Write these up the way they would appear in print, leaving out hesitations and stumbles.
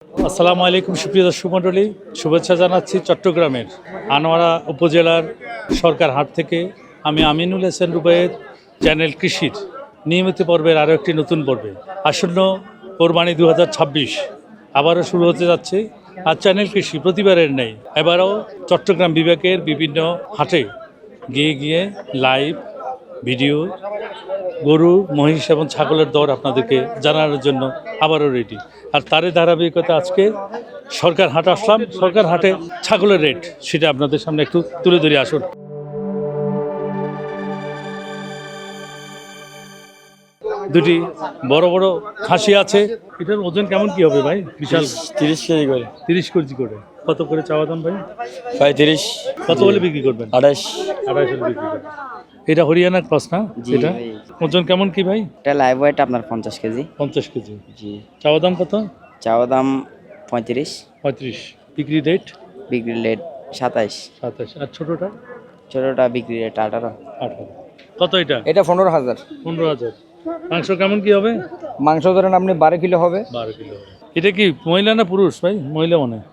আসসালামু আলাইকুম সুপ্রিয় দর্শক মণ্ডলী, শুভেচ্ছা জানাচ্ছি চট্টগ্রামের আনোয়ারা উপজেলার সরকার হাট থেকে। আমি আমিনুল হাসান রুবায়েত, চ্যানেল কৃষির নিয়মিত পর্বের আরও একটি নতুন পর্বে। আসন্ন কোরবানি 2026 আবারও শুরু হতে যাচ্ছে। আর চ্যানেল কৃষি প্রতিবারের নেই, এবারও চট্টগ্রাম বিভাগের বিভিন্ন হাটে গিয়ে গিয়ে লাইভ ভিডিও গরু, মহিষ এবং ছাগলের দর আপনাদেরকে জানানোর জন্য আবারও রেডি। আর তারই ধারাবাহিকতা আজকে সরকার হাট আসলাম। সরকার হাটে ছাগলের রেট সেটা আপনাদের সামনে একটু তুলে ধরে আসুন। দুটি বড় বড় খাসি আছে। এটার ওজন কেমন কি হবে ভাই? বিশাল 30 কেজি করে। 30 কেজি করে। কত করে চাওয়া দাম ভাই? 35। কত বলে বিক্রি করবেন? 28 হলে বিক্রি করবেন। এটা হরিয়ানার ক্রস না? এটা ওজন কেমন কি ভাই? এটা লাইভ ওয়েট আপনার 50 কেজি। 50 কেজি। জি। চাওয়া দাম কত? চাওয়া দাম 35। বিক্রি রেট? বিক্রি রেট 27। আর ছোটটা? ছোটটা বিক্রি রেট 18। কত এটা? এটা 15,000। 15,000। মাংস কেমন কি হবে? মাংস ধরেন আপনি 12 কিলো হবে। 12 কিলো। এটা কি মহিলা না পুরুষ ভাই? মহিলা মনে হয়।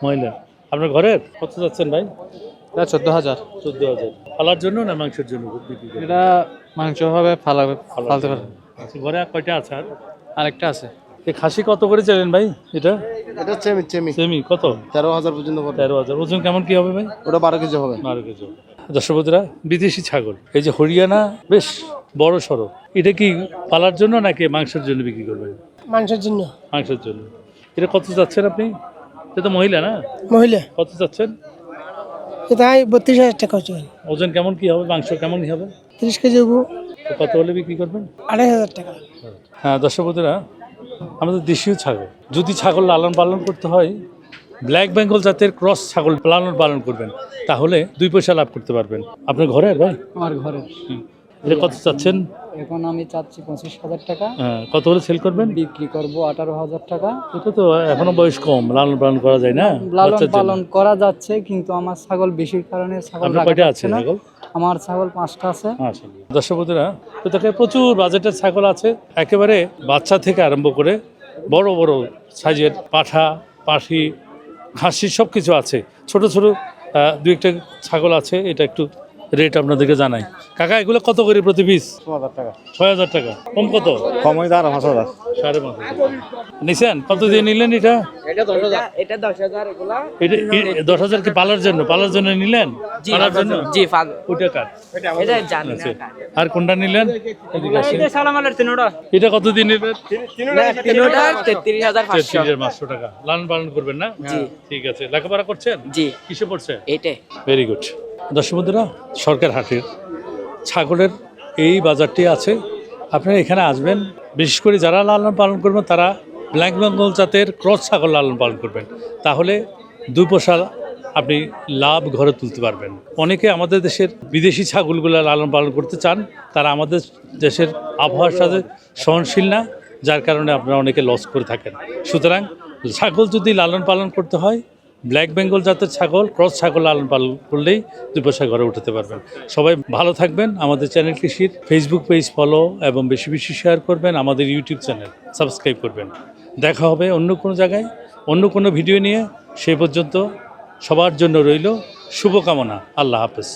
মহিলা। আপনার ঘরের কত যাচ্ছেন ভাই? এটা 14,000। 14,000। ফালার জন্য না মাংসের জন্য বিক্রি করেন? এটা মাংস হবে, ফালতে পারে। আচ্ছা, ঘরে আর কয়টা আছে? আর আরেকটা আছে। এই খাসি কত করে চাইলেন ভাই? এটা এটা সেমি কত? 13,000 পর্যন্ত পড়বে। 13,000। ওজন কেমন কি হবে ভাই? ওটা 12 কেজি হবে। 12 কেজি। দর্শকরা, বিদেশি ছাগল এই যে হরিয়ানা বেশ বড় সড়ো, এটা কি পালার জন্য নাকি মাংসের জন্য বিক্রি করবেন? মাংসের জন্য। মাংসের জন্য। এটা কত চাচ্ছেন আপনি? এটা তো মহিলা না? মহিলা। কত চাচ্ছেন? এটা 32,000 টাকা হচ্ছে। ওজন কেমন কি হবে? মাংস কেমন কি হবে? 30 কেজি হবো। তো কত হলে বিক্রি করবেন? 2,500 টাকা। হ্যাঁ দর্শকরা, আমাদের দেশীয় ছাগল, যদি ছাগল লালন পালন করতে হয় ব্ল্যাক বেঙ্গল জাতের ক্রস ছাগল লালন পালন করবেন, তাহলে 2 পয়সা লাভ করতে পারবেন। আপনার ঘরের ভাই? আমার ঘরে। এটা কত চাচ্ছেন? এখন আমি চাচ্ছি 25,000 টাকা। হ্যাঁ, কত হলে সেল করবেন? বিক্রি করব 18,000 টাকা। এটা তো এখনো বয়স কম, লালন পালন করা যায় না? লালন বাচ্চার জন্য। পালন করা যাচ্ছে, কিন্তু আমার ছাগল বেশির কারণে ছাগল আপনার রাখা কয়টা যাচ্ছে আছে না। ছাগল? আমার ছাগল 5টা আছে। দর্শকরা, তো দেখে প্রচুর বাজেটের ছাগল আছে, একেবারে বাচ্চা থেকে আরম্ভ করে বড় বড় সাইজের পাঠা, পাঠি, খাসি সব কিছু আছে। ছোট ছোট 2-1টা ছাগল আছে। এটা একটু রেট আপনাদেরকে জানাই। কাকা, এগুলো কত করে প্রতি পিস? 6,000 টাকা। 6,000 টাকা। কম কত? কম হয়ে 5,000। 5,500 নিছেন? কত দিয়ে নিলেন এটা? এটা 10,000। এটা 10,000 এগুলা। এটা 10,000 কি পালার জন্য নিলেন? পালার জন্য? জি ফাগ। ওটা কার? এটা জানি না। আচ্ছা। আর কোনটা নিলেন? এদিকে আসেন। এটা সালামালের তিনটা। এটা কত দিয়ে নেবেন? তিনটা 33,500। 33,500 টাকা। লালন পালন করবেন না? জি। ঠিক আছে। লেখাপড়া করছেন? জি। কিসে পড়ছেন? এইটাই। Very good. দর্শক বন্ধুরা, সরকার হাটের ছাগলের এই বাজারটি আছে। আপনারা এখানে আসবেন, বিশেষ করে যারা লালন পালন করবেন তারা ব্ল্যাক বেঙ্গল জাতের ক্রস ছাগল লালন পালন করবেন, তাহলে 2 পয়সা আপনি লাভ ঘরে তুলতে পারবেন। অনেকে আমাদের দেশের বিদেশি ছাগলগুলো লালন পালন করতে চান, তারা আমাদের দেশের আবহাওয়ার সাথে সহনশীল না, যার কারণে আপনারা অনেকে লস করে থাকেন। সুতরাং ছাগল যদি লালন পালন করতে হয়, ব্ল্যাক বেঙ্গল জাতের ছাগল, ক্রস ছাগল লালন পালন করলেই 2 পয়সা ঘরে উঠাতে পারবেন। সবাই ভালো থাকবেন। আমাদের চ্যানেল কৃষির ফেসবুক পেজ ফলো এবং বেশি বেশি শেয়ার করবেন। আমাদের ইউটিউব চ্যানেল সাবস্ক্রাইব করবেন। দেখা হবে অন্য কোনো জায়গায়, অন্য কোনো ভিডিও নিয়ে। সেই পর্যন্ত সবার জন্য রইল শুভকামনা। আল্লাহ হাফেজ।